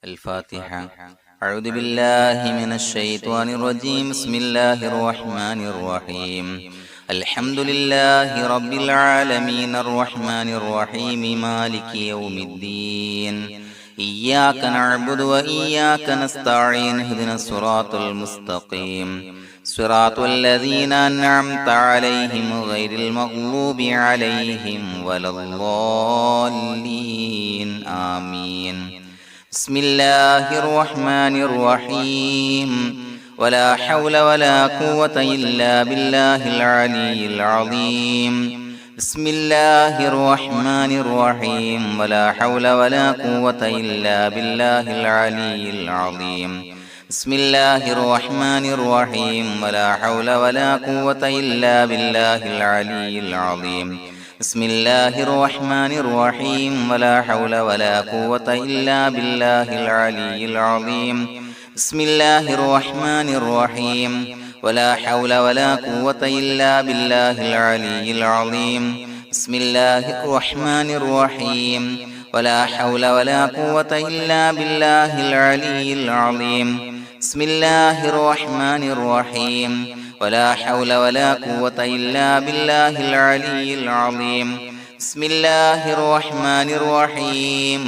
الفاتحة. أعوذ بالله من الشيطان الرجيم. بسم الله الرحمن الرحيم. الحمد لله رب العالمين الرحمن الرحيم مالك يوم الدين. إياك نعبد وإياك نستعين. اهدنا الصراط المستقيم صراط الذين أنعمت عليهم غير المغضوب عليهم ولا الضالين. آمين. بسم الله الرحمن الرحيم. ولا حول ولا قوة إلا بالله العلي العظيم. بسم الله الرحمن الرحيم. ولا حول ولا قوة إلا بالله العلي العظيم. بسم الله الرحمن الرحيم. ولا حول ولا قوة إلا بالله العلي العظيم. بسم الله الرحمن الرحيم. ولا حول ولا قوة إلا بالله العلي العظيم. بسم الله الرحمن الرحيم. ولا حول ولا قوة إلا بالله العلي العظيم. بسم الله الرحمن الرحيم. ولا حول ولا قوة إلا بالله العلي العظيم. بسم الله الرحمن الرحيم. ولا حول ولا قوة إلا بالله العلي العظيم. بسم الله الرحمن الرحيم.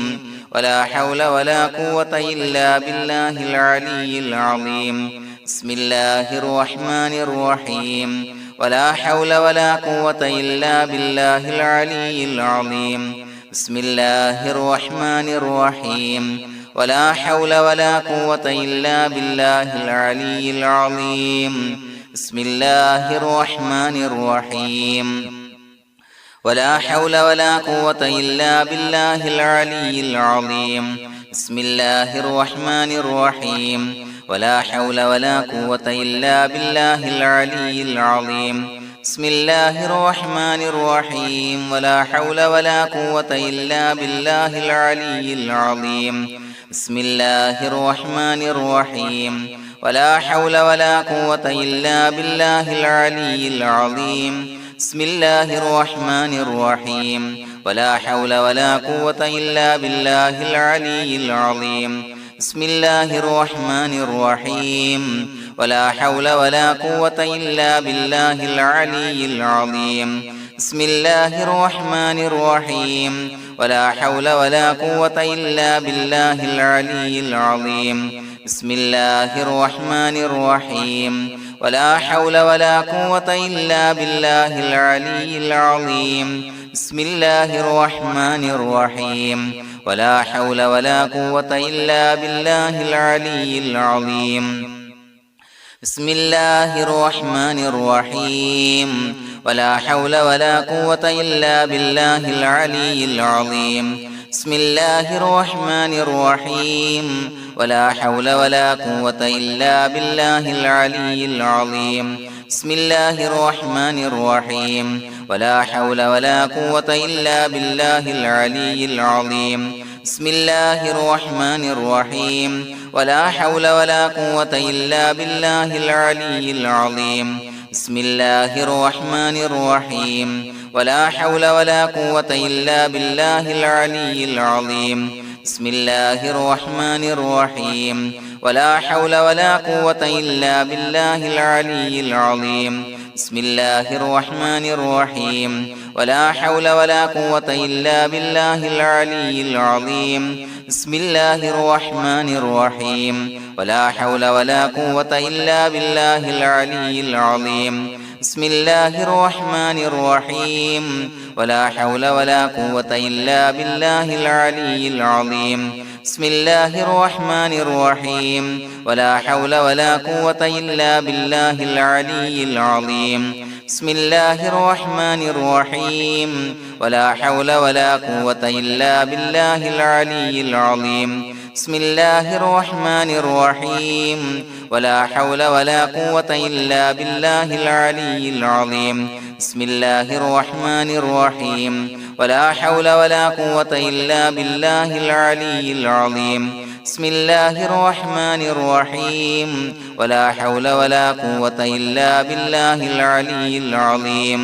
ولا حول ولا قوة إلا بالله العلي العظيم. بسم الله الرحمن الرحيم. ولا حول ولا قوة إلا بالله العلي العظيم. بسم الله الرحمن الرحيم. ولا حول ولا قوة إلا بالله العلي العظيم. بسم الله الرحمن الرحيم. ولا حول ولا قوة إلا بالله العلي العظيم. بسم الله الرحمن الرحيم. ولا حول ولا قوة إلا بالله العلي العظيم. بسم الله الرحمن الرحيم. ولا حول ولا قوة إلا بالله العلي العظيم. بسم الله الرحمن الرحيم. ولا حول ولا قوة إلا بالله العلي العظيم. بسم الله الرحمن الرحيم. ولا حول ولا قوة إلا بالله العلي العظيم. بسم الله الرحمن الرحيم. ولا حول ولا قوة إلا بالله العلي العظيم. بسم الله الرحمن الرحيم. ولا حول ولا قوة إلا بالله العلي العظيم. بسم الله الرحمن الرحيم. ولا حول ولا قوة إلا بالله العلي العظيم. بسم الله الرحمن الرحيم. ولا حول ولا قوة إلا بالله العلي العظيم. بسم الله الرحمن الرحيم. ولا حول ولا قوة إلا بالله العلي العظيم. بسم الله الرحمن الرحيم. ولا حول ولا قوة إلا بالله العلي العظيم. بسم الله الرحمن الرحيم. ولا حول ولا قوة إلا بالله العلي العظيم. بسم الله الرحمن الرحيم. ولا حول ولا قوة إلا بالله العلي العظيم. بسم الله الرحمن الرحيم. ولا حول ولا قوة إلا بالله العلي العظيم. بسم الله الرحمن الرحيم. ولا حول ولا قوة إلا بالله العلي العظيم. بسم الله الرحمن الرحيم. ولا حول ولا قوة إلا بالله العلي العظيم. بسم الله الرحمن الرحيم. ولا حول ولا قوة إلا بالله العلي العظيم. بسم الله الرحمن الرحيم. ولا حول ولا قوة إلا بالله العلي العظيم. بسم الله الرحمن الرحيم. ولا حول ولا قوة إلا بالله العلي العظيم. بسم الله الرحمن الرحيم. ولا حول ولا قوة إلا بالله العلي العظيم. بسم الله الرحمن الرحيم. ولا حول ولا قوة إلا بالله العلي العظيم. بسم الله الرحمن الرحيم. ولا حول ولا قوة إلا بالله العلي العظيم. بسم الله الرحمن الرحيم. ولا حول ولا قوة إلا بالله العلي العظيم.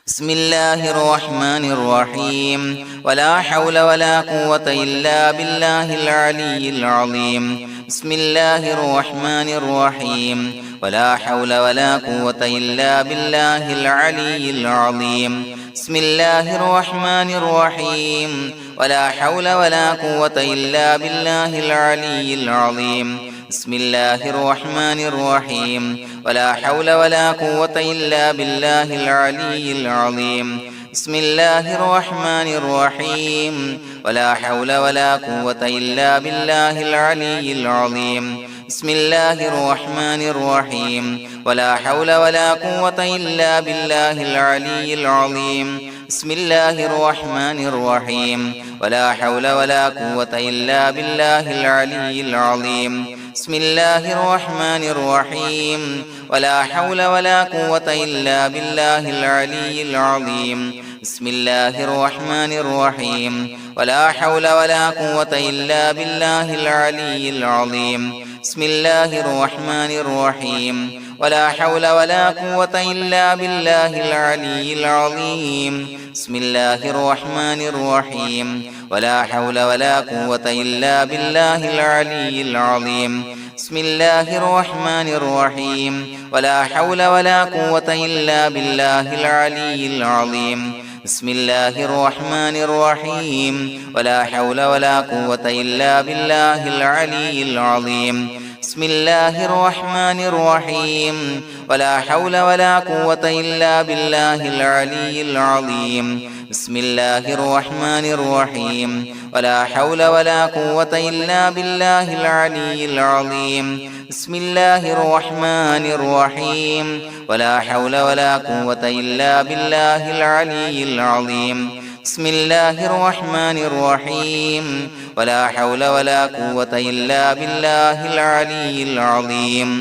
بسم الله الرحمن الرحيم ولا حول ولا قوة إلا بالله العلي العظيم بسم الله الرحمن الرحيم ولا حول ولا قوة إلا بالله العلي العظيم بسم الله الرحمن الرحيم ولا حول ولا قوة إلا بالله العلي العظيم بسم الله الرحمن الرحيم ولا حول ولا قوة إلا بالله العلي العظيم بسم الله الرحمن الرحيم ولا حول ولا قوة إلا بالله العلي العظيم بسم الله الرحمن الرحيم ولا حول ولا قوة إلا بالله العلي العظيم بسم الله الرحمن الرحيم ولا حول ولا قوة إلا بالله العلي العظيم بسم الله الرحمن الرحيم ولا حول ولا قوة إلا بالله العلي العظيم بسم الله الرحمن الرحيم ولا حول ولا قوة إلا بالله العلي العظيم بسم الله الرحمن الرحيم ولا حول ولا قوة إلا بالله العلي العظيم بسم الله الرحمن الرحيم ولا حول ولا قوة إلا بالله العلي العظيم بسم الله الرحمن الرحيم ولا حول ولا قوة إلا بالله العلي العظيم بسم الله الرحمن الرحيم ولا حول ولا قوة إلا بالله العلي العظيم بسم الله الرحمن الرحيم ولا حول ولا قوة إلا بالله العلي العظيم بسم الله الرحمن الرحيم ولا حول ولا قوة إلا بالله العلي العظيم بسم الله الرحمن الرحيم ولا حول ولا قوة إلا بالله العلي العظيم بسم الله الرحمن الرحيم ولا حول ولا قوة إلا بالله العلي العظيم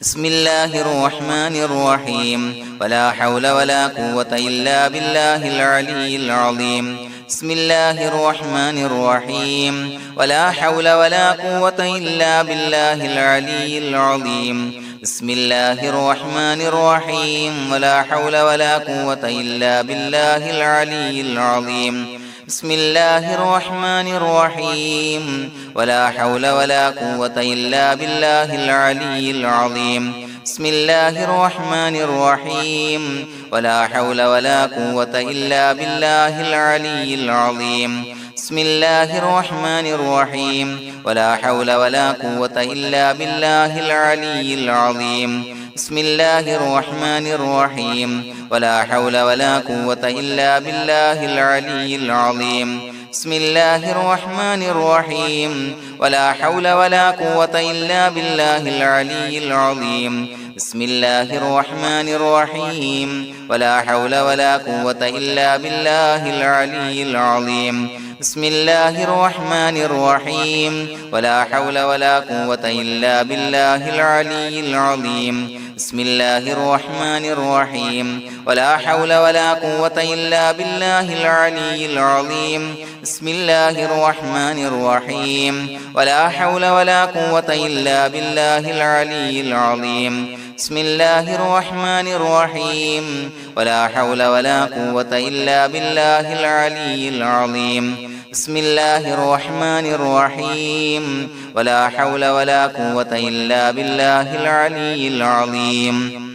بسم الله الرحمن الرحيم ولا حول ولا قوة إلا بالله العلي العظيم بسم الله الرحمن الرحيم ولا حول ولا قوة إلا بالله العلي العظيم بسم الله الرحمن الرحيم ولا حول ولا قوة إلا بالله العلي العظيم بسم الله الرحمن الرحيم ولا حول ولا قوة إلا بالله العلي العظيم بسم الله الرحمن الرحيم ولا حول ولا قوة إلا بالله العلي العظيم بسم الله الرحمن الرحيم ولا حول ولا قوة إلا بالله العلي العظيم بسم الله الرحمن الرحيم ولا حول ولا قوة إلا بالله العلي العظيم بسم الله الرحمن الرحيم ولا حول ولا قوة إلا بالله العلي العظيم بسم الله الرحمن الرحيم ولا حول ولا قوة إلا بالله العلي العظيم بسم الله الرحمن الرحيم ولا حول ولا قوة إلا بالله العلي العظيم بسم الله الرحمن الرحيم ولا حول ولا قوة إلا بالله العلي العظيم بسم الله الرحمن الرحيم ولا حول ولا قوة إلا بالله العلي العظيم بسم الله الرحمن الرحيم ولا حول ولا قوة إلا بالله العلي العظيم بسم الله الرحمن الرحيم ولا حول ولا قوة إلا بالله العلي العظيم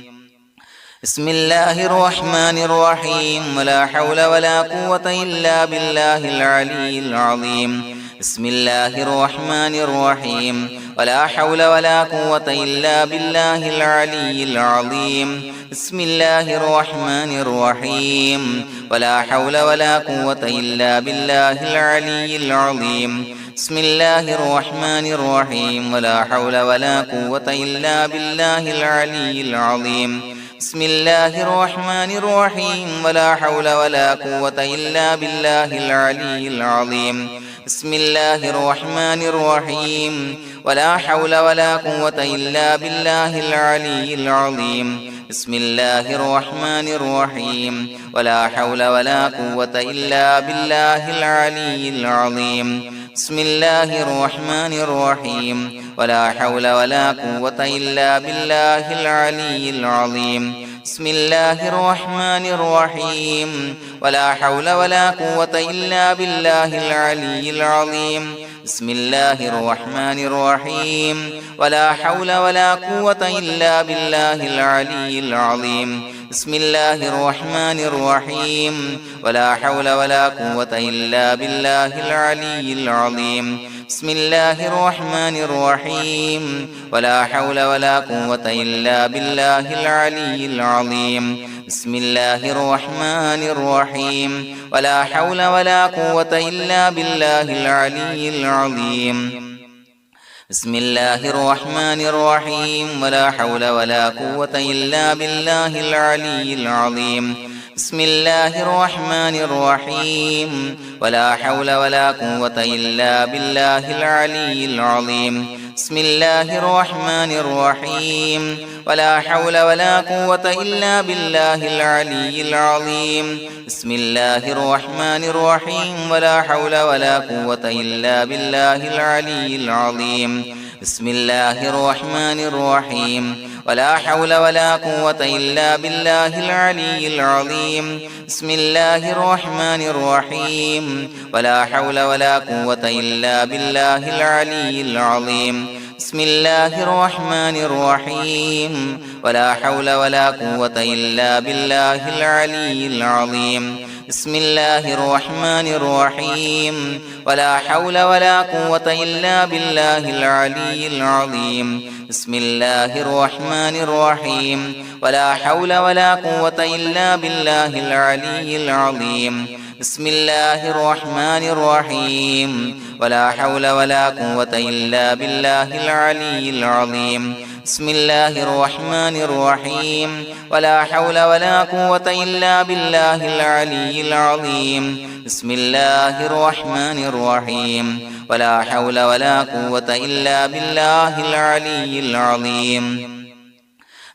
بسم الله الرحمن الرحيم ولا حول ولا قوة إلا بالله العلي العظيم بسم الله الرحمن الرحيم ولا حول ولا قوة إلا بالله العلي العظيم بسم الله الرحمن الرحيم ولا حول ولا قوة إلا بالله العلي العظيم بسم الله الرحمن الرحيم ولا حول ولا قوة إلا بالله العلي العظيم بسم الله الرحمن الرحيم ولا حول ولا قوة إلا بالله العلي العظيم بسم الله الرحمن الرحيم ولا حول ولا قوة إلا بالله العلي العظيم بسم الله الرحمن الرحيم ولا حول ولا قوة إلا بالله العلي العظيم بسم الله الرحمن الرحيم ولا حول ولا قوة إلا بالله العلي العظيم بسم الله الرحمن الرحيم ولا حول ولا قوة إلا بالله العلي العظيم بسم الله الرحمن الرحيم ولا حول ولا قوة إلا بالله العلي العظيم بسم الله الرحمن الرحيم ولا حول ولا قوة إلا بالله العلي العظيم بسم الله الرحمن الرحيم ولا حول ولا قوة إلا بالله العلي العظيم بسم الله الرحمن الرحيم ولا حول ولا قوة إلا بالله العلي العظيم بسم الله الرحمن الرحيم ولا حول ولا قوة إلا بالله العلي العظيم بسم الله الرحمن الرحيم ولا حول ولا قوة إلا بالله العلي العظيم بسم الله الرحمن الرحيم ولا حول ولا قوة إلا بالله العلي العظيم بسم الله الرحمن الرحيم ولا حول ولا قوة إلا بالله العلي العظيم بسم الله الرحمن الرحيم ولا حول ولا قوة إلا بالله العلي العظيم بسم الله الرحمن الرحيم ولا حول ولا قوة إلا بالله العلي العظيم بسم الله الرحمن الرحيم ولا حول ولا قوة إلا بالله العلي العظيم بسم الله الرحمن الرحيم ولا حول ولا قوة إلا بالله العلي العظيم بسم الله الرحمن الرحيم ولا حول ولا قوة إلا بالله العلي العظيم بسم الله الرحمن الرحيم ولا حول ولا قوة إلا بالله العلي العظيم بسم الله الرحمن الرحيم ولا حول ولا قوة إلا بالله العلي العظيم بسم الله الرحمن الرحيم ولا حول ولا قوة إلا بالله العلي العظيم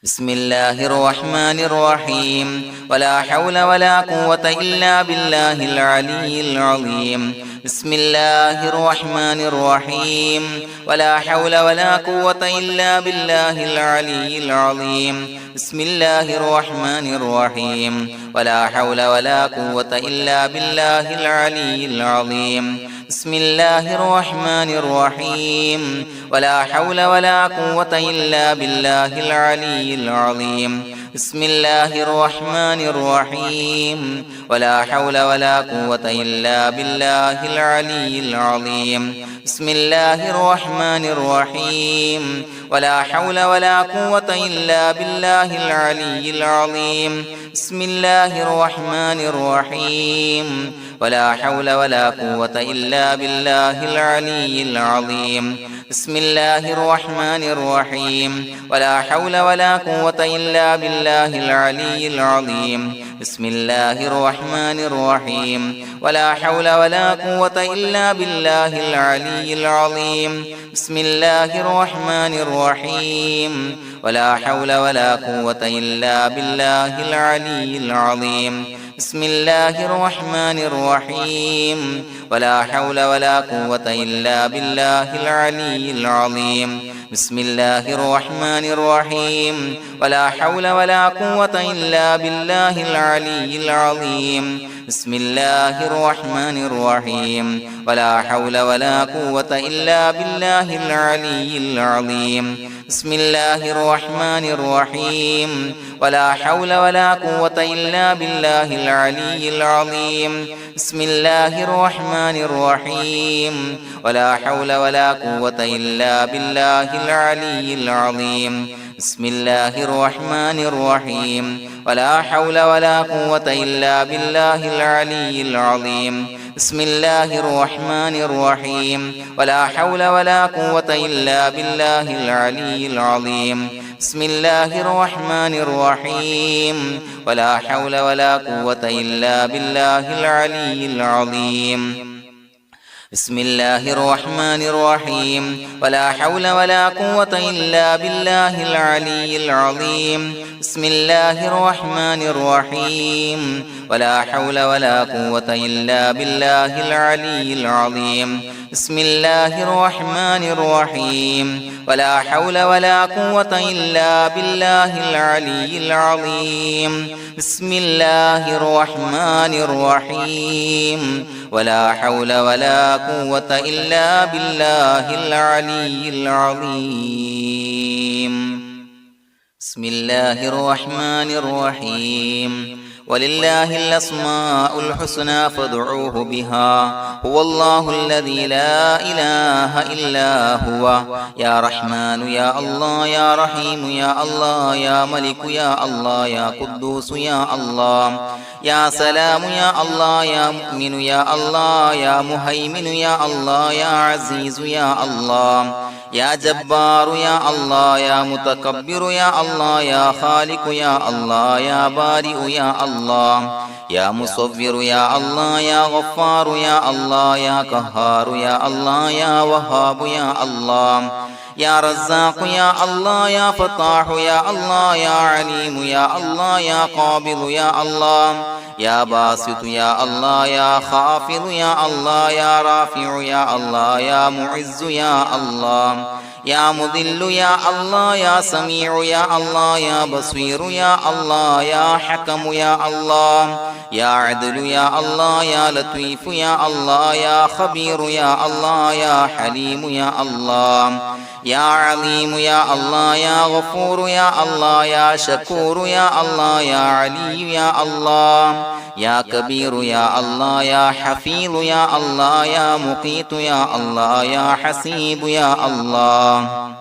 بسم الله الرحمن الرحيم ولا حول ولا قوة إلا بالله العلي العظيم بسم الله الرحمن الرحيم ولا حول ولا قوة إلا بالله العلي العظيم بسم الله الرحمن الرحيم ولا حول ولا قوة إلا بالله العلي العظيم بسم الله الرحمن الرحيم ولا حول ولا قوة إلا بالله العلي العظيم بسم الله الرحمن الرحيم ولا حول ولا قوة إلا بالله العلي العظيم بسم الله الرحمن الرحيم ولا حول ولا قوة إلا بالله العلي العظيم بسم الله الرحمن الرحيم ولا حول ولا قوة إلا بالله العلي العظيم بسم الله الرحمن الرحيم ولا حول ولا قوة إلا بالله العلي العظيم بسم الله الرحمن الرحيم ولا حول ولا قوة إلا بالله العلي العظيم بسم الله الرحمن الرحيم ولا حول ولا قوة إلا بالله العلي العظيم بسم الله الرحمن الرحيم ولا حول ولا قوة إلا بالله العلي العظيم بسم الله الرحمن الرحيم ولا حول ولا قوة إلا بالله العلي العظيم بسم الله الرحمن الرحيم ولا حول ولا قوة إلا بالله العلي العظيم بسم الله الرحمن الرحيم ولا حول ولا قوة إلا بالله العلي العظيم بسم الله الرحمن الرحيم ولا حول ولا قوة إلا بالله العلي العظيم بسم الله الرحمن الرحيم ولا حول ولا قوة إلا بالله العلي العظيم بسم الله الرحمن الرحيم ولا حول ولا قوة إلا بالله العلي العظيم بسم الله الرحمن الرحيم ولا حول ولا قوة إلا بالله العلي العظيم بسم الله الرحمن الرحيم ولا حول ولا قوة إلا بالله العلي العظيم بسم الله الرحمن الرحيم ولا حول ولا قوة إلا بالله العلي العظيم بسم الله الرحمن الرحيم ولا حول ولا قوة إلا بالله العلي العظيم بسم الله الرحمن الرحيم ولا حول ولا قوة إلا بالله العلي العظيم بسم الله الرحمن الرحيم ولله الأسماء الحسنى فادعوه بها هو الله الذي لا إله إلا هو يا رحمن يا الله يا رحيم يا الله يا ملك يا الله يا قدوس يا الله يا سلام يا الله يا مؤمن يا الله يا مهيمن يا الله يا عزيز يا الله يا جبار يا الله يا متكبر يا الله يا خالق يا الله يا بارئ يا الله يا مصور يا الله يا غفار يا الله يا قهار يا الله يا وهاب يا الله يا رزاق يا الله يا فتاح يا الله يا عليم يا الله يا قابض يا الله يا باسط يا الله يا خافض يا الله يا رافع يا الله يا معز يا الله يا مذل يا الله يا سميع يا الله يا بصير يا الله يا حكم يا الله يا عدل يا الله يا لطيف يا الله يا خبير يا الله يا حليم يا الله يا عليم يا الله يا غفور يا الله يا شكور يا الله يا علي يا الله يا كبير يا الله يا حفيظ يا الله يا مقيت يا الله يا حسيب يا الله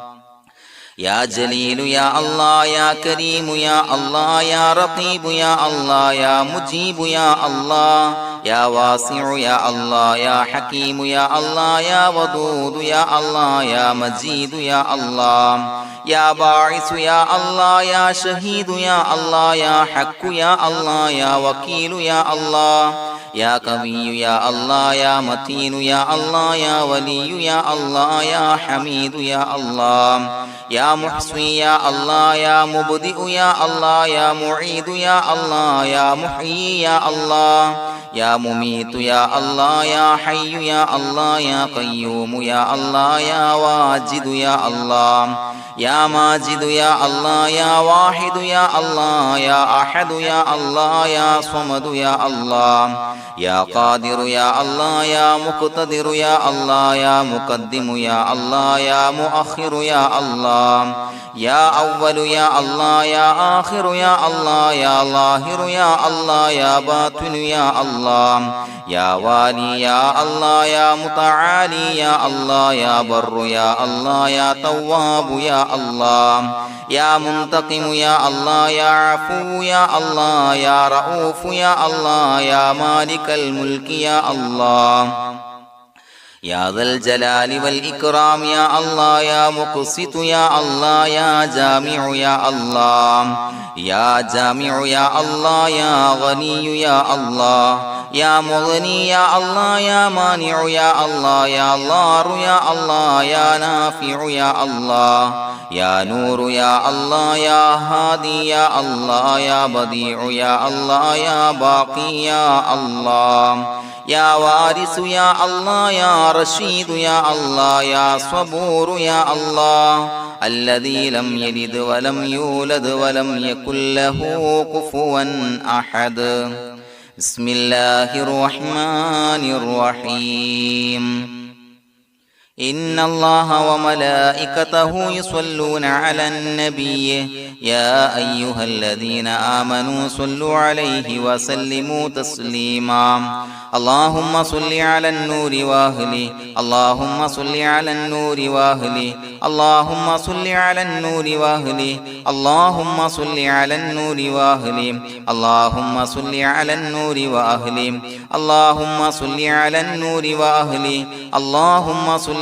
يا جليل يا الله يا كريم يا الله يا رقيب يا الله يا مجيب يا الله يا واسع يا الله يا حكيم يا الله يا ودود يا الله يا مجيد يا الله يا باعث يا الله يا شهيد يا الله يا حق يا الله يا وكيل يا الله يا قوي يا الله يا متين يا الله يا ولي يا الله يا حميد يا الله يا محصي يا الله يا مبدئ يا الله يا معيد يا الله يا محيي يا الله يا مميت يا الله يا حي يا الله يا قيوم يا الله يا واجد يا الله يا ماجد يا الله يا واحد يا الله يا أحد يا الله يا صمد يا الله يا قادر يا الله يا مقتدر يا الله يا مقدم يا الله يا مؤخر يا الله يا أول يا الله يا آخر يا الله يا ظاهر يا الله يا باطن يا الله يا والي يا الله يا متعالي يا الله يا بر يا الله يا تواب يا الله يا منتقم يا الله يا عفو يا الله يا رؤوف يا الله يا مالك الملك يا الله يا ذا الجلال والإكرام يا الله يا مقسط يا الله يا جامع يا الله يا جامع يا الله يا غني يا الله يا مغني يا الله يا مانع يا الله يا ضار يا الله يا نافع يا الله يا نور يا الله يا هادي يا الله يا بديع يا الله يا باقي يا الله يا وارث يا الله يا رشيد يا الله يا صبور يا الله الذي لم يلد ولم يولد ولم يكن له كفوا أحد بسم الله الرحمن الرحيم إن الله وملائكته يصلون على النبي يا أيها الذين آمنوا صلوا عليه وسلموا تسليما اللهم صل على النور وأهله اللهم صل على النور وأهله اللهم صل على النور وأهله اللهم صل على النور وأهله اللهم صل على النور وأهله اللهم صل على النور وأهله اللهم صل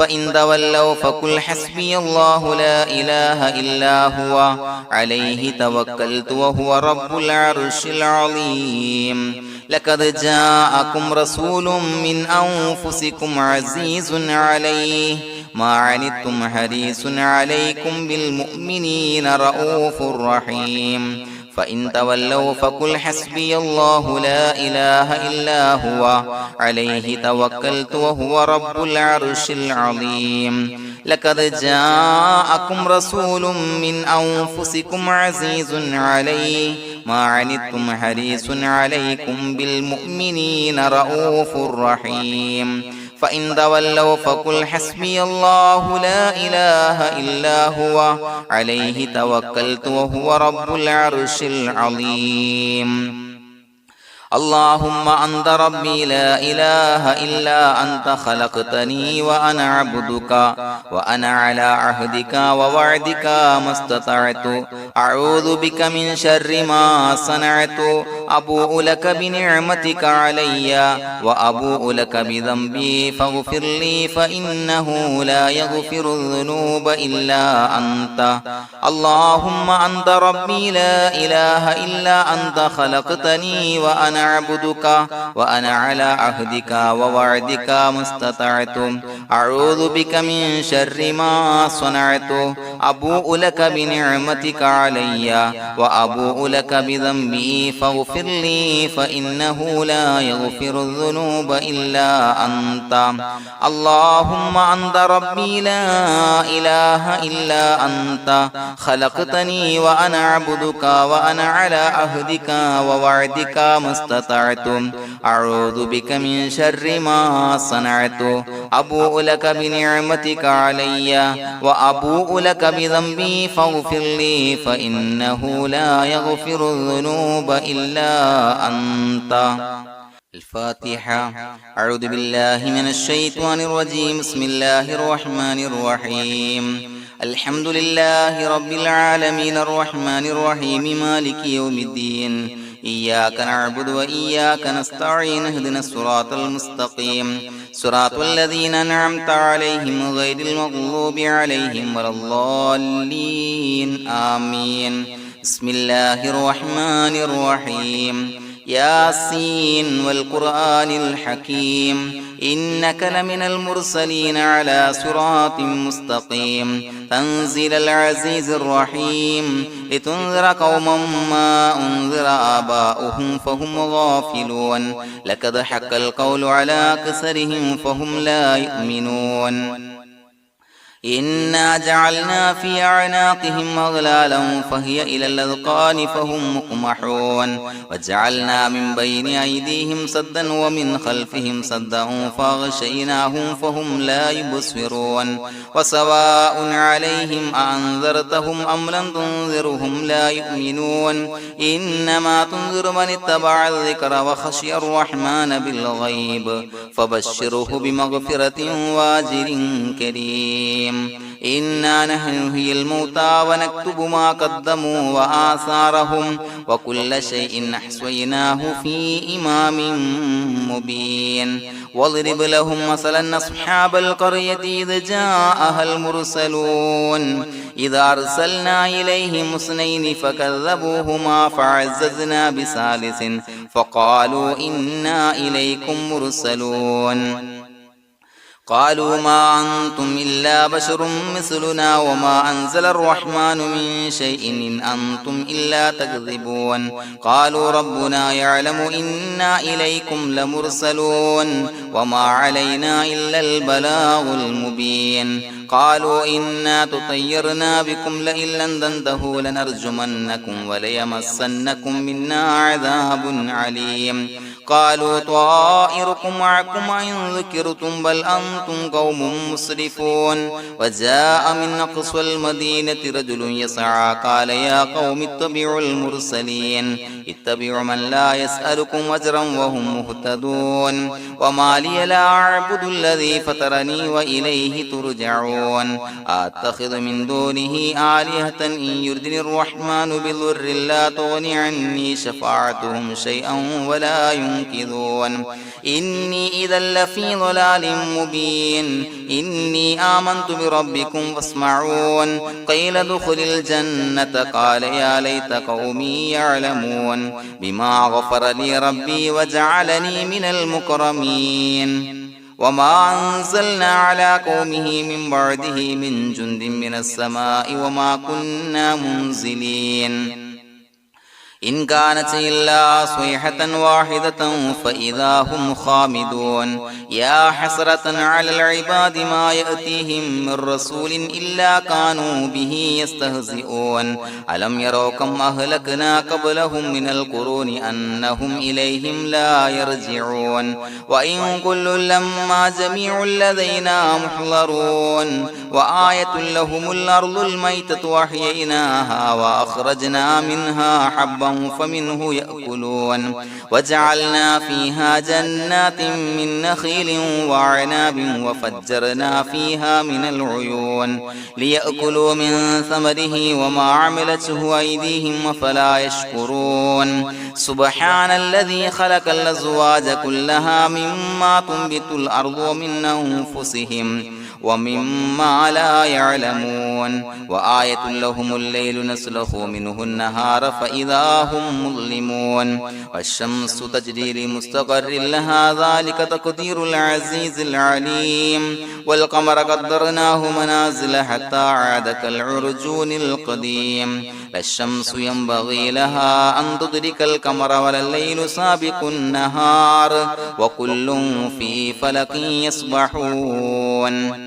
فإن تولوا فقل حسبي الله لا إله إلا هو عليه توكلت وهو رب العرش العظيم لقد جاءكم رسول من أنفسكم عزيز عليه ما عنتم حريص عليكم بالمؤمنين رؤوف رحيم فإن تولوا فقل حسبي الله لا إله إلا هو عليه توكلت وهو رب العرش العظيم لقد جاءكم رسول من أنفسكم عزيز عليه ما عنتم حريص عليكم بالمؤمنين رؤوف رحيم فإن تولوا فقل حسبي الله لا إله إلا هو عليه توكلت وهو رب العرش العظيم اللهم أنت ربي لا إله إلا أنت خلقتني وأنا عبدك وأنا على عهدك ووعدك ما استطعت أعوذ بك من شر ما صنعت أبوء لك بنعمتك علي وأبوء لك بذنبي فاغفر لي فإنه لا يغفر الذنوب إلا أنت اللهم أنت ربي لا إله إلا أنت خلقتني وأنا عبدك وأنا على عهدك ووعدك ما استطعت أعوذ بك من شر ما صنعت أبوء لك بنعمتك علي وأبوء لك بذنبي فاغفر لي فإنه لا يغفر الذنوب إلا أنت اللهم أنت ربي لا إله إلا أنت خلقتني وأنا عبدك وأنا على عهدك ووعدك ما استطعت أعوذ بك من شر ما صنعت أبوء لك بنعمتك علي وأبوء لك بذنبي فاغفر لي فإنه لا يغفر الذنوب إلا أنت الفاتحة أعوذ بالله من الشيطان الرجيم بسم الله الرحمن الرحيم الحمد لله رب العالمين الرحمن الرحيم مالك يوم الدين إياك نعبد وإياك نستعين اهدنا الصراط المستقيم صراط الذين أنعمت عليهم غير المغضوب عليهم ولا الضالين آمين بسم الله الرحمن الرحيم ياسين والقرآن الحكيم إنك لمن المرسلين على صراط مستقيم تنزيل العزيز الرحيم لتنذر قوما ما أنذر آباؤهم فهم غافلون لقد حق القول على أكثرهم فهم لا يؤمنون إنا جعلنا في أعناقهم أغلالا فهي إلى الأذقان فهم مقمحون وجعلنا من بين أيديهم سدا ومن خلفهم سدا فأغشيناهم فهم لا يبصرون وسواء عليهم أأنذرتهم أم لم تنذرهم لا يؤمنون إنما تنذر من اتبع الذكر وخشي الرحمن بالغيب فبشره بمغفرة وأجر كريم إنا نحن نحيي الموتى ونكتب ما قدموا وآثارهم وكل شيء أحصيناه في إمام مبين واضرب لهم مثلا أصحاب القرية إذ جاءها المرسلون إذا أرسلنا إليهم اثنين فكذبوهما فعززنا بثالث فقالوا إنا إليكم مرسلون قالوا ما أنتم إلا بشر مثلنا وما أنزل الرحمن من شيء إن أنتم إلا تكذبون قالوا ربنا يعلم إنا إليكم لمرسلون وما علينا إلا البلاغ المبين قالوا إنا تطيرنا بكم لئن لم تنتهوا لنرجمنكم وليمسنكم منا عذاب عليم قالوا طائركم معكم إن ذكرتم بل أنتم قوم مسرفون وجاء من أقصى المدينة رجل يسعى قال يا قوم اتبعوا المرسلين اتبعوا من لا يسألكم أجرا وهم مهتدون وما لي لا أعبد الذي فطرني وإليه ترجعون أتخذ من دونه آلهة إن يردني الرحمن بضر لا تغني عني شفاعتهم شيئا ولا ينصرون ينكثون إني إذا لفي ضلال مبين إني آمنت بربكم فاسمعون قيل ادخل الجنة قال يا ليت قومي يعلمون بما غفر لي ربي وجعلني من المكرمين وما أنزلنا على قومه من بعده من جند من السماء وما كنا منزلين إن كانت إلا صيحة واحدة فإذا هم خامدون يا حسرة على العباد ما يأتيهم من رسول إلا كانوا به يستهزئون ألم يروا كم أهلكنا قبلهم من القرون أنهم إليهم لا يرجعون وإن كل لما جميع لدينا محضرون وآية لهم الأرض الميتة وأحييناها وأخرجنا منها حبا فمنه يأكلون وجعلنا فيها جنات من نخيل وعناب وفجرنا فيها من العيون ليأكلوا من ثمره وما عملته أيديهم فلا يشكرون سبحان الذي خلق الأزواج كلها مما تنبت الأرض ومن أنفسهم ومما لا يعلمون وآية لهم الليل نسلخ منه النهار فإذا هم مظلمون والشمس تجري لمستقر لها ذلك تقدير العزيز العليم والقمر قدرناه منازل حتى عاد كالعرجون القديم لا الشمس ينبغي لها أن تدرك القمر ولا الليل سابق النهار وكل في فلك يسبحون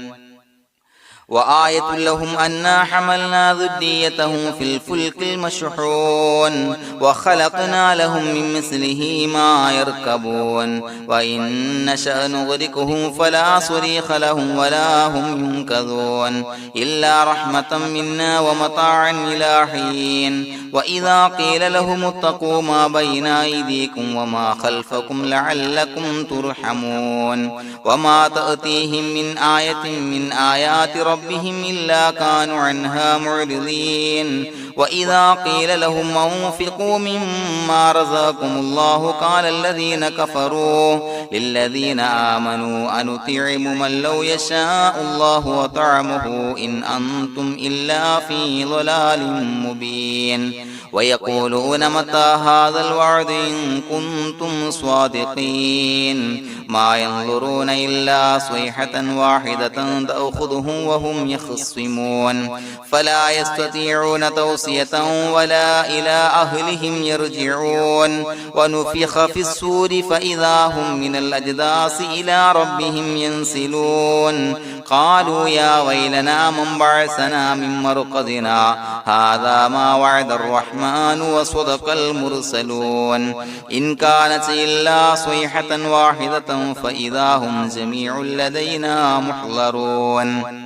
وآية لهم أنا حملنا ذريتهم في الفلك المشحون وخلقنا لهم من مثله ما يركبون وإن نشأ نغرقهم فلا صريخ لهم ولا هم ينقذون إلا رحمة منا ومتاعا إلى حين وإذا قيل لهم اتقوا ما بين أيديكم وما خلفكم لعلكم ترحمون وما تأتيهم من آية من آيات ربهم إلا كانوا عنها معرضين وإذا قيل لهم أنفقوا مما رزقكم الله قال الذين كفروا للذين آمنوا أنطعم من لو يشاء الله وطعمه إن أنتم إلا في ضلال مبين ويقولون متى هذا الوعد إن كنتم صادقين ما ينظرون إلا صيحة واحدة تأخذهم وهم يخصمون فلا يستطيعون توصية ولا إلى أهلهم يرجعون ونفخ في الصور فإذا هم من الأجداث إلى ربهم ينسلون قالوا يا ويلنا من بعثنا من مرقدنا هذا ما وعد الرحمن وصدق المرسلون إن كانت إلا صيحة واحدة فإذا هم جميع لدينا محضرون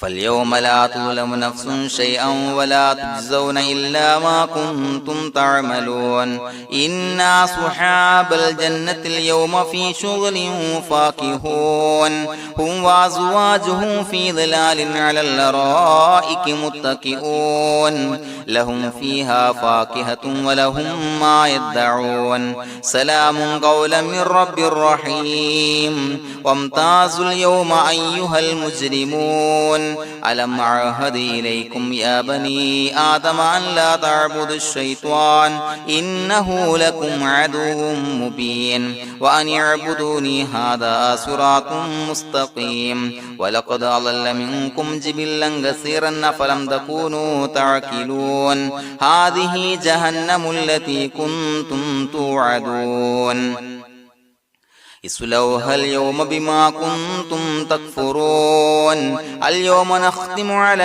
فاليوم لا تظلم نفس شيئا ولا تجزون إلا ما كنتم تعملون إنا أصحاب الجنة اليوم في شغل فاكهون هم وأزواجهم في ظلال على الأرائك متكئون لهم فيها فاكهة ولهم ما يدعون سلام قولا من رب رحيم وامتازوا اليوم أيها المجرمون ألم أعهد إليكم يا بني آدم أن لا تعبدوا الشيطان إنه لكم عدو مبين وأن اعبدوني هذا صراط مستقيم ولقد أضل منكم جبلا كثيرا فلم تكونوا تعقلون هذه جهنم التي كنتم توعدون اصلوها اليوم بما كنتم تكفرون اليوم نختم على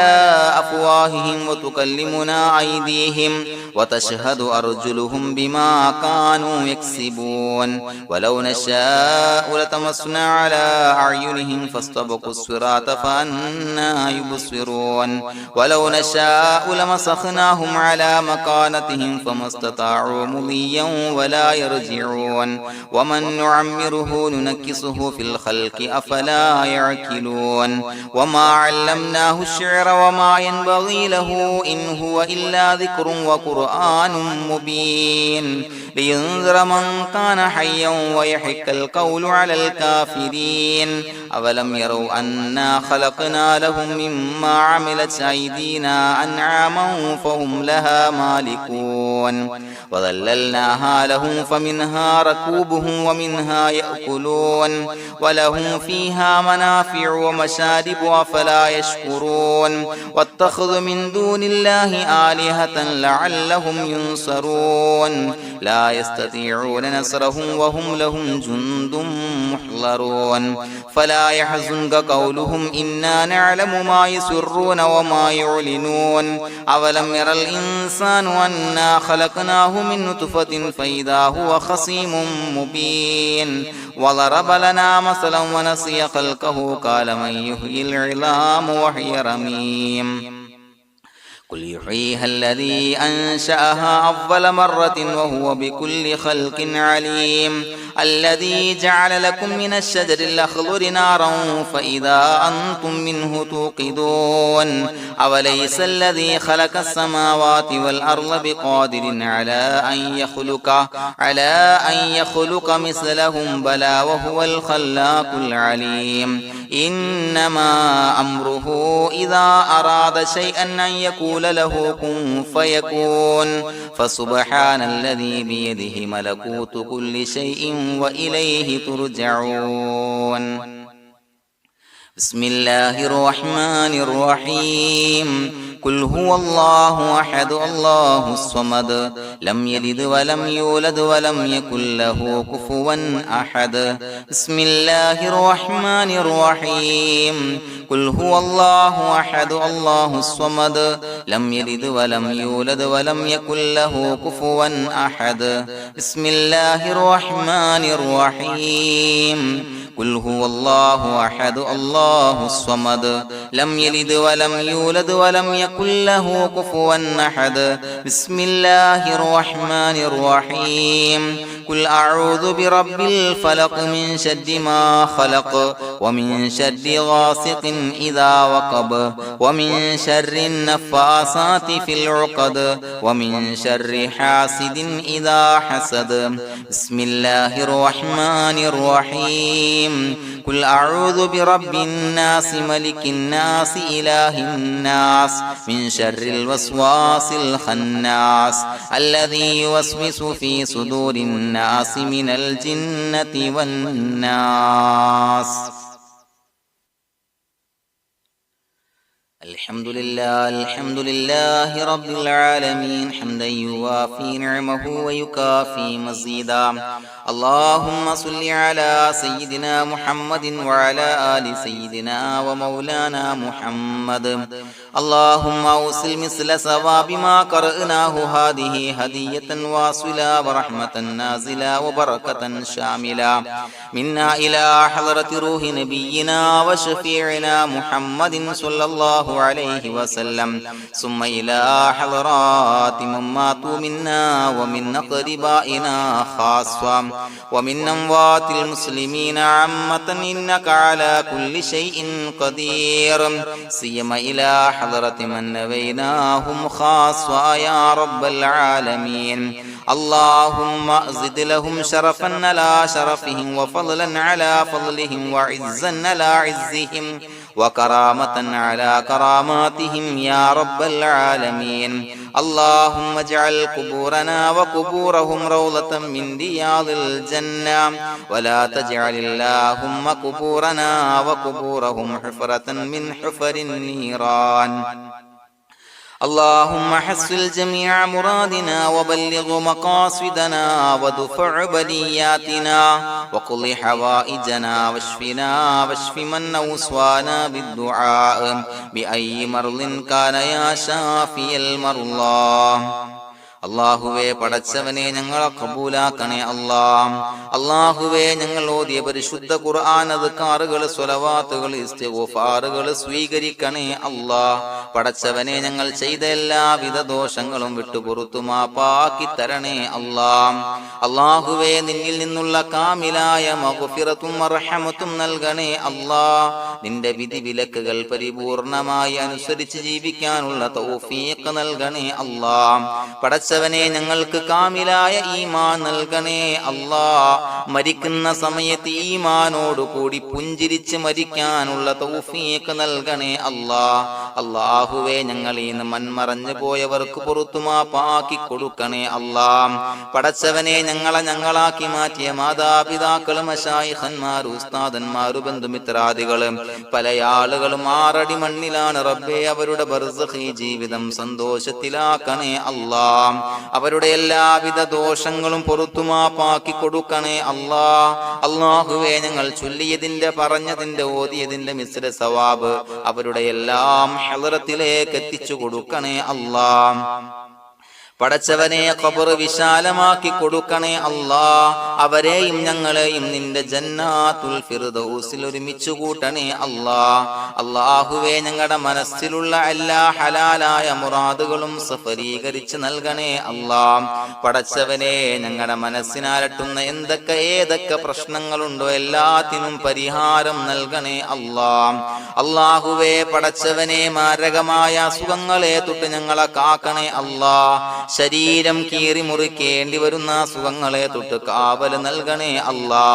أفواههم وتكلمنا أيديهم وتشهد أرجلهم بما كانوا يكسبون ولو نشاء لتمسنا على أعينهم فاستبقوا الصراط فأنى يبصرون ولو نشاء لمسخناهم على مكانتهم فما استطاعوا مضيا ولا يرجعون ومن نعمره نعمره ننكسه في الخلق أفلا يعقلون وما علمناه الشعر وما ينبغي له إن هو إلا ذكر وقرآن مبين لينذر من كان حيا ويحق القول على الكافرين أولم يروا أنا خلقنا لهم مما عملت أيدينا أنعاما فهم لها مالكون وظللناها لهم فمنها ركوبهم ومنها يأكلون ولهم فيها منافع ومشارب أفلا يشكرون واتخذوا من دون الله آلهة لعلهم ينصرون لا يستطيعون نصرهم وهم لهم جند محضرون فلا يحزنك قولهم إنا نعلم ما يسرون وما يعلنون أولم ير الإنسان أنا خلقناه من نطفة فإذا هو خصيم مبين وضرب لنا مثلا ونسي خلقه قال من يحيي العظام وهي رميم قل يحييها الذي أنشأها أول مرة وهو بكل خلق عليم الذي جعل لكم من الشجر الأخضر نارا فإذا أنتم منه توقدون أوليس الذي خلق السماوات والأرض بقادر على أن يخلق مثلهم بلى وهو الخلاق العليم إنما أمره إذا أراد شيئا أن يقول له كن فيكون فسبحان الذي بيده ملكوت كل شيء وإليه ترجعون بسم الله الرحمن الرحيم قل هو الله أحد الله الصمد لم يلد ولم يولد ولم يكن له كفوا أحد بسم الله الرحمن الرحيم قل هو الله أحد الله الصمد لم يلد ولم يولد ولم يكن له كفوا أحد بسم الله الرحمن الرحيم قل هو الله أحد الله الصمد لم يلد ولم يولد ولم يكن له كفوا أحد بسم الله الرحمن الرحيم قل أعوذ برب الفلق من شر ما خلق ومن شر غاسق إذا وقب ومن شر النفاثات في العقد ومن شر حاسد إذا حسد بسم الله الرحمن الرحيم قل أعوذ برب الناس ملك الناس إله الناس من شر الوسواس الخناس الذي يوسوس في صدور الناس من الجنة والناس الحمد لله رب العالمين حمدا يوافي نعمه ويكافي مزيدا اللهم صل على سيدنا محمد وعلى آل سيدنا ومولانا محمد اللهم أوصل مثل ثواب ما قرأناه هذه هدية واصلة ورحمة نازلة وبركة شاملة منا إلى حضرة روح نبينا وشفيعنا محمد صلى الله عليه وسلم ثم إلى حضرات من ماتوا منا ومن أقربائنا خاصة ومن أموات المسلمين عامة إنك على كل شيء قدير سيما إلى حضرة من نبيناهم خاصة يا رب العالمين اللهم زد لهم شرفا على شرفهم وفضلا على فضلهم وعزا على عزهم وكرامة على كراماتهم يا رب العالمين اللهم اجعل قبورنا وقبورهم روضة من رياض الجنة ولا تجعل اللهم قبورنا وقبورهم حفرة من حفر النيران اللهم حصل جميع مرادنا وبلغ مقاصدنا ودفع بلياتنا وقض حوائجنا واشفنا واشف من أوصانا بالدعاء بأي مرض كان يا شافي المرضى അല്ലാഹുവേ പടച്ചവനെ ഞങ്ങളെ ഖബൂലാക്കണേ അല്ലാ. അല്ലാഹുവേ ഞങ്ങൾ ഓതിയ പരിശുദ്ധ ഖുർആൻ അദ്കാറുകൾ സ്വലവാത്തുകൾ ഇസ്തിഗ്ഫാറുകൾ സ്വീകരിക്കണേ അല്ലാ. പടച്ചവനെ ഞങ്ങൾ ചെയ്ത എല്ലാവിധ ദോഷങ്ങളും വിട്ടുപുറത്തു മാപ്പാക്കി തരണേ അല്ലാ. അല്ലാഹുവേ നിന്നിൽ നിന്നുള്ള കാമിലായ മഗ്ഫിറത്തും റഹ്മത്തും നൽകണേ അല്ലാ. നിന്റെ വിധി വിലക്കുകൾ പരിപൂർണമായി അനുസരിച്ച് ജീവിക്കാനുള്ള തൗഫീഖ് നൽകണേ അല്ലാ. പടച്ചവനെ ഞങ്ങൾക്ക് കാമിലായ ഈമാൻ നൽകണേ അല്ലാ. മരിക്കുന്ന സമയത്ത് ഈമാനോട് കൂടി പുഞ്ചിരിച്ച് മരിക്കാനുള്ള തൗഫീഖ് നൽകണേ അല്ലാ. അല്ലാഹുവേ ഞങ്ങളിൽ നിന്ന് മൺമറഞ്ഞു പോയവർക്ക് പുറത്തു മാപ്പാക്കി കൊടുക്കണേ അല്ലാ. പടച്ചവനെ ഞങ്ങളാക്കി മാറ്റിയ മാതാപിതാക്കളും മശായിഖന്മാരും ഉസ്താദന്മാരും ബന്ധുമിത്രാദികളും പല ആളുകളും 6 അടി മണ്ണിലാണ് റബ്ബേ. അവരുടെ ബർസഖി ജീവിതം സന്തോഷത്തിലാക്കണേ അല്ലാ. അവരുടെ എല്ലാവിധ ദോഷങ്ങളും പുറത്തു മാപ്പാക്കി കൊടുക്കണേ അല്ലാ. അല്ലാഹുവേ ഞങ്ങൾ ചൊല്ലിയതിന്റെ പറഞ്ഞതിന്റെ ഓതിയതിന്റെ മിശ്ര സവാബ് അവരുടെ എല്ലാം ഹളറത്തിലേക്ക് എത്തിച്ചു കൊടുക്കണേ അല്ലാ. പടച്ചവനെ ഖബർ വിശാലമാക്കി കൊടുക്കണേ അല്ലാ. അവരെയും ഞങ്ങളെയും നിന്റെ ജന്നാത്തുൽ ഫിർദൗസിൽ ഒരുമിച്ച് കൂട്ടണേ അല്ലാ. അല്ലാഹുവേ ഞങ്ങളുടെ മനസ്സിലുള്ള എല്ലാ ഹലാലായ മുറാദുകളും സഫലീകരിച്ച് നൽകണേ അല്ലാ. പടച്ചവനെ ഞങ്ങളുടെ മനസ്സിനാലട്ടുന്ന ഏതൊക്കെ പ്രശ്നങ്ങളുണ്ടോ എല്ലാത്തിനും പരിഹാരം നൽകണേ അല്ലാ. അല്ലാഹുവേ പടച്ചവനെ മാരകമായ അസുഖങ്ങളെ തൊട്ട് ഞങ്ങളെ കാക്കണേ അല്ലാ. ശരീരം കീറി മുറിക്കേണ്ടി വരുന്ന അസുഖങ്ങളെ തൊട്ട് കാവല് നൽകണേ അല്ലാ.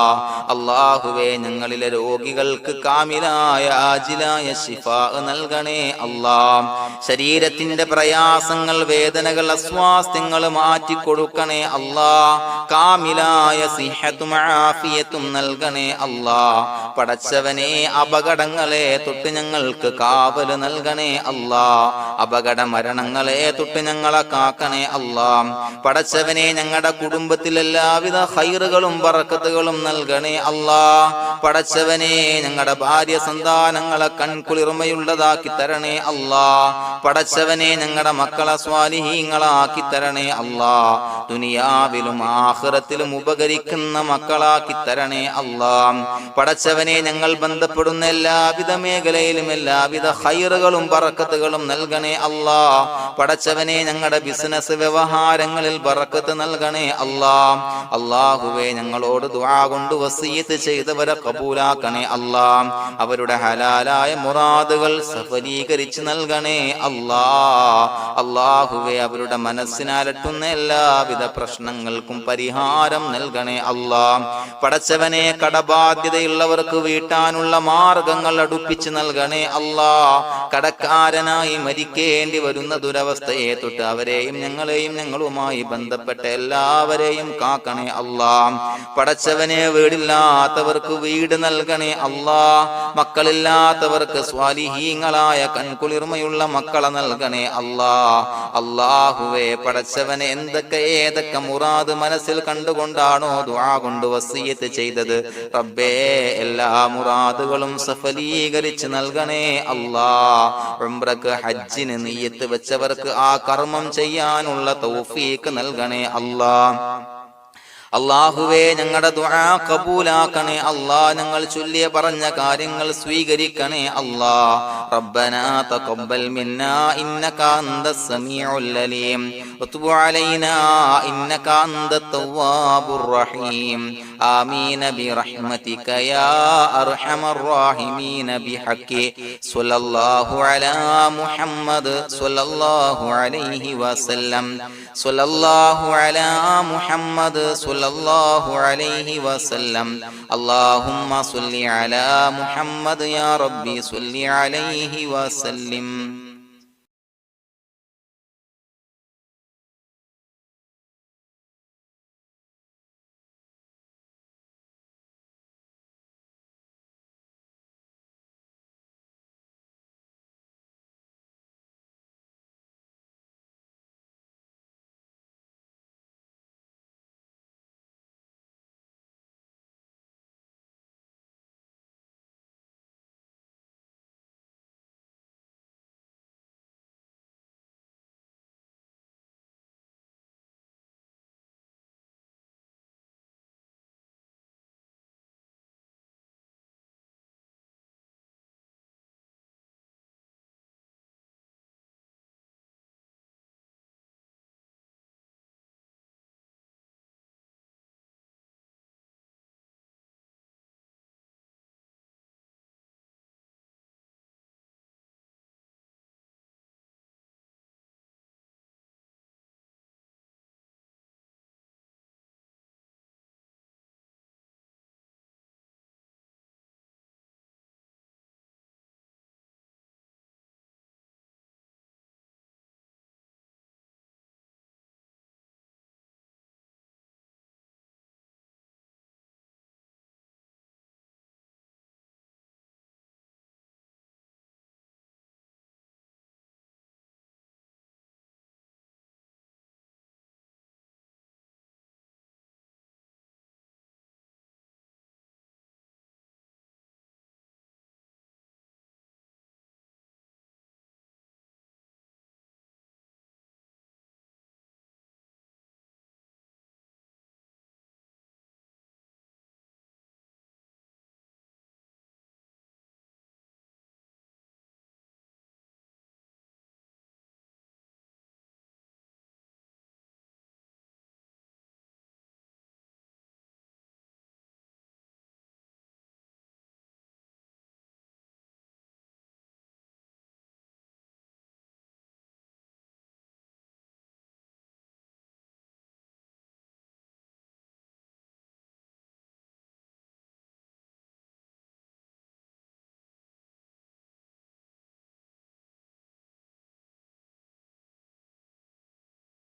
അല്ലാഹുവേ ഞങ്ങളിലെ രോഗികൾക്ക് കാമിലായ ആജിലായ ശിഫാ നൽകണേ അല്ലാ. ശരീരത്തിന്റെ പ്രയാസങ്ങൾ വേദനകൾ അസ്വാസ്ഥ്യങ്ങൾ മാറ്റിക്കൊടുക്കണേ അല്ലാ. കാമിലായ സിഹത്തും ആഫിയത്തും നൽകണേ അല്ലാ. പടച്ചവനെ അപകടങ്ങളെ തൊട്ട് ഞങ്ങൾക്ക് കാവല് നൽകണേ അല്ലാ. അപകട മരണങ്ങളെ തൊട്ട് ഞങ്ങളെ കാക്കണേ അല്ലാ. പടച്ചവനെ ഞങ്ങളുടെ കുടുംബത്തിൽ എല്ലാവിധ ഖൈറുകളും ബറക്കത്തുകളും നൽകണേ അല്ലാ. പടച്ചവനെ ഞങ്ങളുടെ ഭാര്യ സന്താനങ്ങളെ കൺകുളിർമയുള്ളതാക്കി തരണേ അല്ലാ. പടച്ചവനെ ഞങ്ങളുടെ മക്കളെ സ്വാലിഹീങ്ങളാക്കി തരണേ അല്ലാ. ദുനിയാവിലും ആഖിറത്തിലും ഉപകരിക്കുന്ന മക്കളാക്കി തരണേ അല്ലാ. പടച്ചവനെ ഞങ്ങൾ ബന്ധപ്പെടുന്ന എല്ലാവിധ മേഖലയിലും എല്ലാവിധ ഖൈറുകളും ബറക്കത്തുകളും നൽകണേ അല്ലാ. പടച്ചവനെ ഞങ്ങളുടെ ബിസിനസ് വ്യവഹാരങ്ങളിൽ ബറക്കത്ത് നൽകണേ അല്ലാ. അല്ലാഹുവേ ഞങ്ങളോട് ദുആ കൊണ്ട് വസിയത്ത് ചെയ്തവരെ കബൂലാക്കണേ അല്ലാ. അവരുടെ ഹലാലായ മുറാദുകൾ സഫലീകരിച്ച് നൽകണേ അല്ലാ. അല്ലാഹുവേ അവരുടെ മനസ്സിനാലട്ടുന്ന എല്ലാവിധ പ്രശ്നങ്ങൾക്കും പരിഹാരം നൽകണേ അല്ലാ. പടച്ചവനെ കടബാധ്യതയുള്ളവർക്ക് വീട്ടാനുള്ള മാർഗങ്ങൾ അടുപ്പിച്ച് നൽകണേ അല്ലാ. കടക്കാരനായി മരിക്കേണ്ടി വരുന്ന ദുരവസ്ഥയെ തൊട്ട് അവരെയും ഞങ്ങളെയും ഞങ്ങളുമായി ബന്ധപ്പെട്ട എല്ലാവരെയും കാക്കണേ അല്ലാ. പടച്ചവനെ വീടില്ലാത്തവർക്ക് വീട് നൽകണേ അല്ലാ. മക്കളില്ലാത്തവർക്ക് സ്വാലിഹീങ്ങളായ കൺകുളിർമയുള്ള മക്കളെ നൽകണേ അല്ലാ. അല്ലാഹുവേ പടച്ചവനെ ഏതൊക്കെ മുറാദ് മനസ്സിൽ കണ്ടുകൊണ്ടാണോ ദുആ കൊണ്ട് വസിയത്ത് ചെയ്തത് റബ്ബേ എല്ലാ മുറാദുകളും സഫലീകരിച്ച് നൽകണേ അല്ലാ. ഉംറക്ക് ഹജ്ജിന് നിയ്യത്ത് വെച്ചവർക്ക് ആ കർമ്മം ചെയ്യാനുള്ള തൗഫീഖ് നൽകണേ അല്ലാ. അല്ലാഹുവേ ഞങ്ങളുടെ ദുആ ഖബൂലാക്കണേ അല്ലാ. ഞങ്ങൾ ചൊല്ലിയ പറഞ്ഞ കാര്യങ്ങൾ സ്വീകരിക്കണേ അല്ലാ. റബ്ബനാ തഖബ്ബൽ മിന്നാ ഇന്നക അന്തസ് സമീഉൽ അലീം വതുബ് അലൈനാ ഇന്നക അന്തത് തവ്വാബുർ റഹീം. ആമീൻ ബിറഹ്മതിക യാ അർഹമർ റഹീമീൻ ബിഹഖി സ്വല്ലല്ലാഹു അലാ മുഹമ്മദ് സ്വല്ലല്ലാഹു അലൈഹി വസല്ലം. സ്വല്ലല്ലാഹു അലാ മുഹമ്മദ് സ്വല്ലല്ലാഹു അലൈഹി വസല്ലം. അല്ലാഹുമ്മ സ്വല്ലി അലാ മുഹമ്മദ് യാ റബ്ബി സ്വല്ലി അലൈഹി വസല്ലം.